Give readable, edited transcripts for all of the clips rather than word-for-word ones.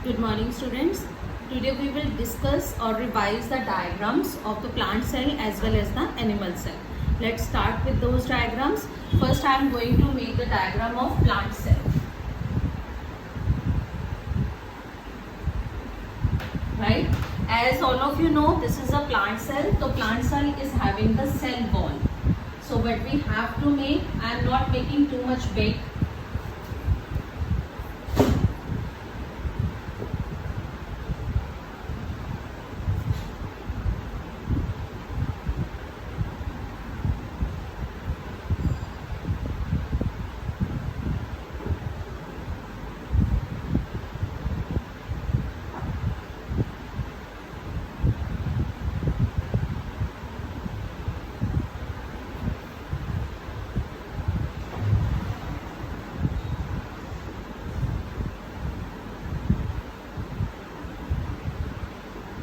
Good morning, students. Today we will discuss or revise the diagrams of the plant cell as well as the animal cell. Let's start with those diagrams. First, I am going to make the diagram of plant cell. Right? As all of you know, this is a plant cell. The plant cell is having the cell wall. So what we have to make, I am not making too much big.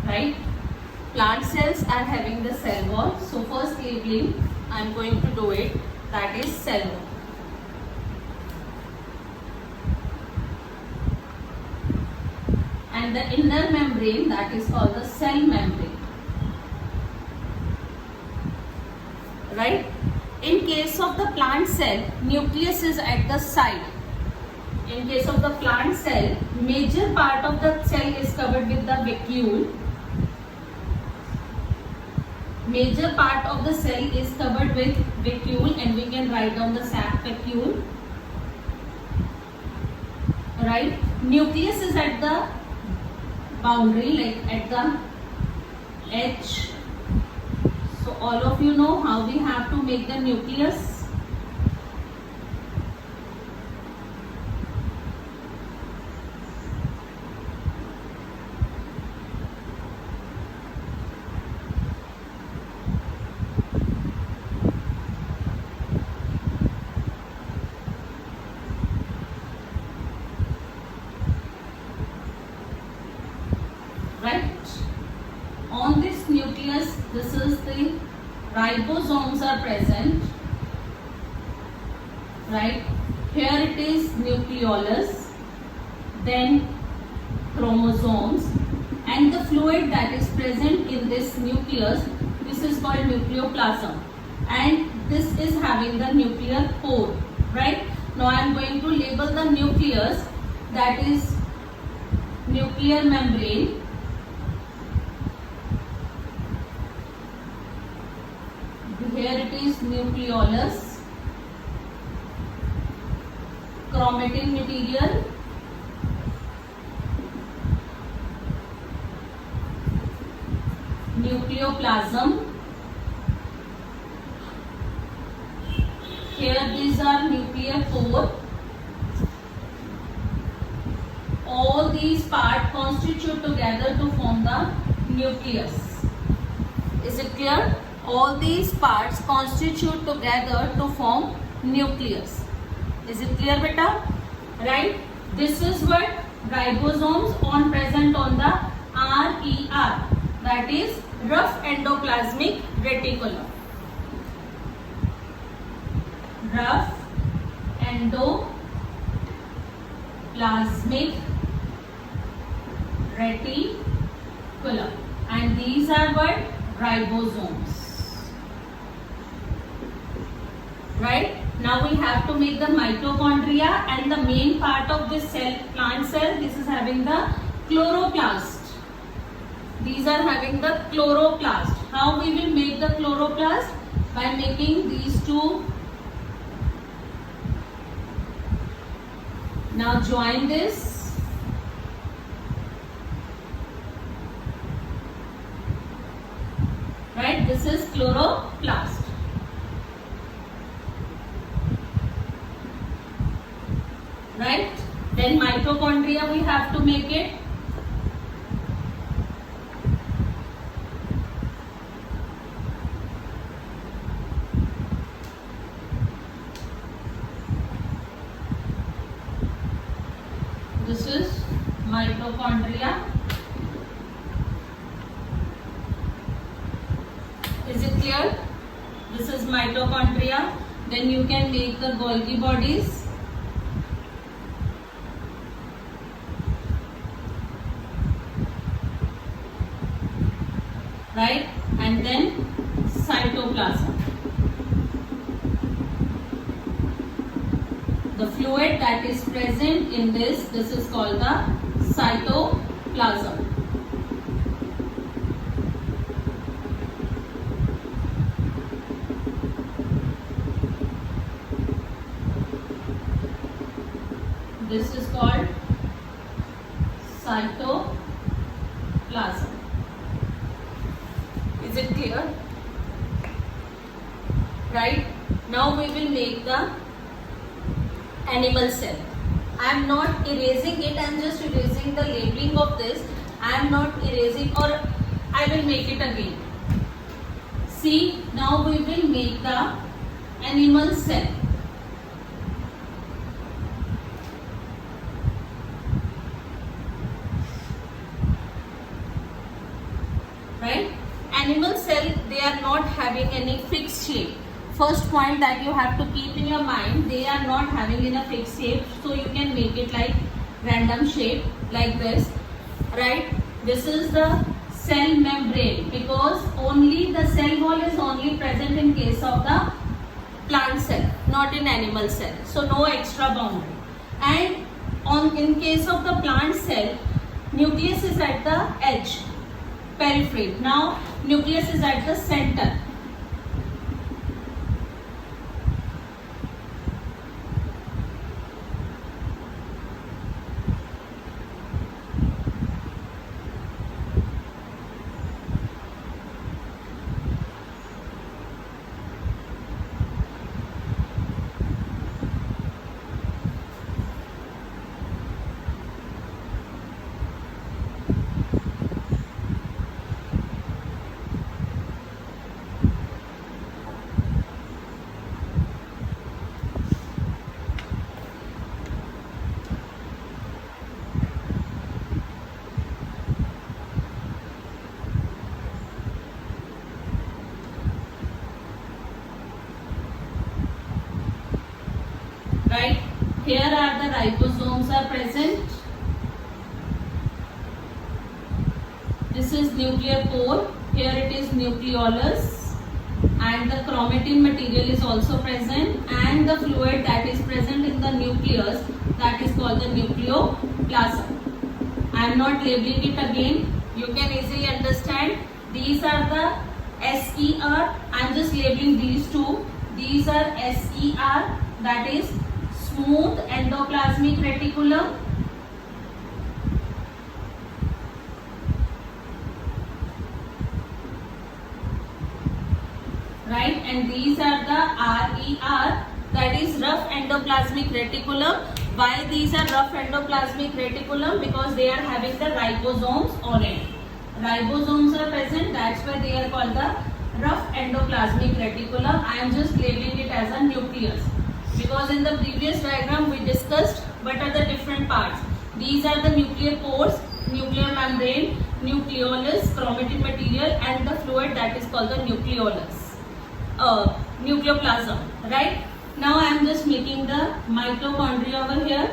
Right? Plant cells are having the cell wall. So first labeling I am going to do it, that is cell wall. And the inner membrane, that is called the cell membrane. Right? In case of the plant cell, nucleus is at the side. In case of the plant cell, major part of the cell is covered with the vacuole. Major part of the cell is covered with vacuole, and we can write down the sac vacuole. Right? Nucleus is at the boundary, like at the edge. So all of you know how we have to make the nucleus. Right? On this nucleus, this is the ribosomes are present. Right? Here it is nucleolus, then chromosomes, and the fluid that is present in this nucleus, this is called nucleoplasm, and this is having the nuclear core. Right? Now I am going to label the nucleus, that is nuclear membrane. Here it is nucleolus, chromatin material, nucleoplasm. Here these are nuclear core. All these parts constitute together to form the nucleus. Is it clear? All these parts constitute together to form nucleus. Is it clear, beta? Right? This is what ribosomes on present on the RER, that is rough endoplasmic reticulum. Rough endoplasmic reticulum, and these are what? Ribosomes. Right? Now we have to make the mitochondria, and the main part of this cell, plant cell, this is having the chloroplast. These are having the chloroplast. How we will make the chloroplast? By making these two. Now join this. Right? This is chloroplast. Right? Then mitochondria we have to make it. This is mitochondria. Is it clear? This is mitochondria. Then you can make the Golgi bodies. right? And then cytoplasm. The fluid that is present in this is called the cytoplasm. This is called cytoplasm. Is it clear? Right? Now we will make the animal cell. I am not erasing it, I am just erasing the labeling of this. I am not erasing, or I will make it again. See, now we will make the animal cell. Right? Animal cell, they are not having any fixed shape. First point that you have to keep in your mind, they are not having in a fixed shape, so you can make it like random shape like this, right? This is the cell membrane, because only the cell wall is only present in case of the plant cell, not in animal cell, so no extra boundary. And in case of the plant cell, nucleus is at the edge, periphery. Now nucleus is at the center. Right? Here are the ribosomes are present. This is nuclear pore. Here it is nucleolus, and the chromatin material is also present, and the fluid that is present in the nucleus, that is called the nucleoplasm. I am not labeling it again. You can easily understand. These are the SER. I am just labeling these two. These are SER, that is smooth endoplasmic reticulum. Right? And these are the RER, that is rough endoplasmic reticulum. Why these are rough endoplasmic reticulum? Because they are having the ribosomes on it. Ribosomes are present, that's why they are called the rough endoplasmic reticulum. I am just labeling it as a nucleus, because in the previous diagram we discussed what are the different parts. These are the nuclear pores, nuclear membrane, nucleolus, chromatin material, and the fluid that is called the nucleoplasm. Right? Now I am just making the mitochondria over here.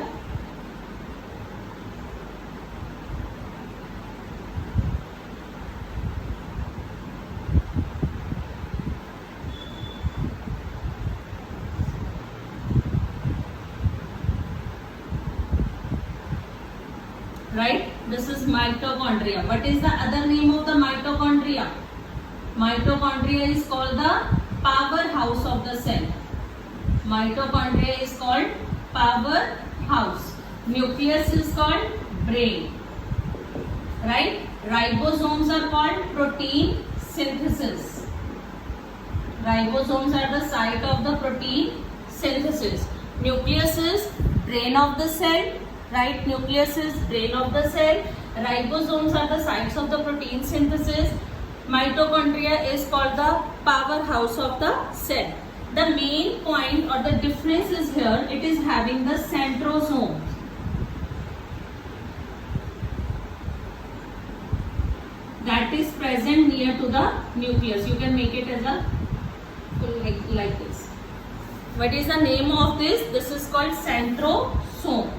Right? This is mitochondria. What is the other name of the mitochondria? Mitochondria is called the powerhouse of the cell. Mitochondria is called powerhouse. Nucleus is called brain. Right? Ribosomes are called protein synthesis. Ribosomes are the site of the protein synthesis. Nucleus is brain of the cell. Right? Nucleus is brain of the cell. Ribosomes are the sites of the protein synthesis. Mitochondria is called the powerhouse of the cell. The main point or the difference is here, it is having the centrosome. That is present near to the nucleus. You can make it as a like this. What is the name of this? This is called centrosome.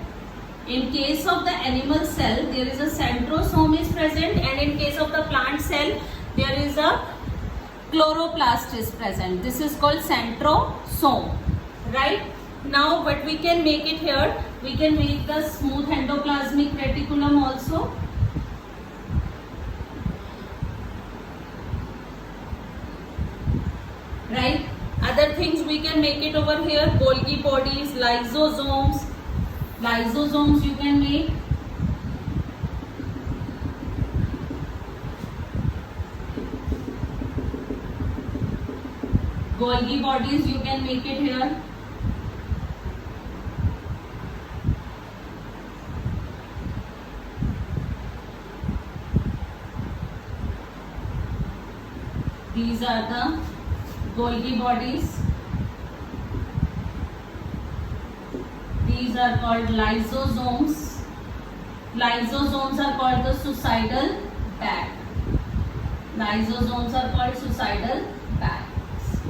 In case of the animal cell, there is a centrosome is present, and in case of the plant cell, there is a chloroplast is present. This is called centrosome, right? Now what we can make it here, we can make the smooth endoplasmic reticulum also. Right? Other things we can make it over here, Golgi bodies, lysosomes. Lysosomes you can make. Golgi bodies you can make it here. These are the Golgi bodies. These are called lysosomes. Lysosomes are called the suicidal bag. Lysosomes are called suicidal bags,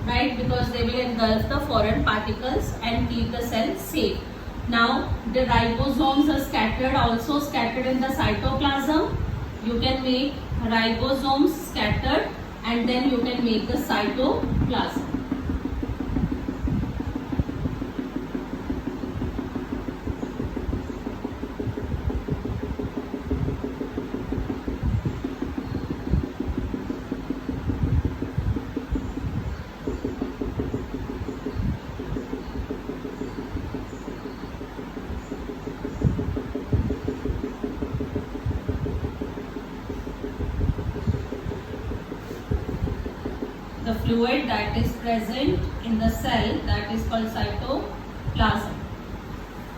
right? Because they will engulf the foreign particles and keep the cell safe. Now the ribosomes are scattered in the cytoplasm. You can make ribosomes scattered and then you can make the cytoplasm. The fluid that is present in the cell, that is called cytoplasm.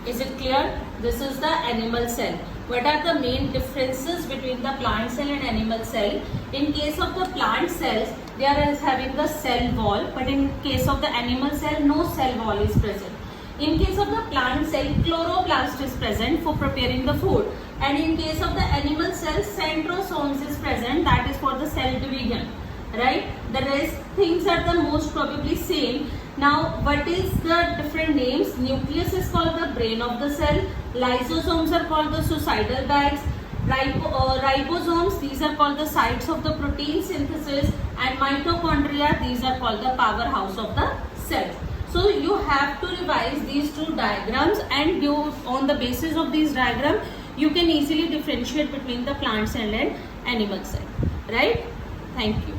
Is it clear? This is the animal cell. What are the main differences between the plant cell and animal cell? In case of the plant cells, they are having the cell wall, but in case of the animal cell, no cell wall is present. In case of the plant cell, chloroplast is present for preparing the food, and in case of the animal cell, centrosomes is present, that is for the cell division. Right? The rest things are the most probably same. Now what is the different names? Nucleus is called the brain of the cell. Lysosomes are called the suicidal bags. Ribosomes, these are called the sites of the protein synthesis, and mitochondria, these are called the powerhouse of the cell. So you have to revise these two diagrams, and you, on the basis of these diagrams, you can easily differentiate between the plant cell and animal cell. Right? Thank you.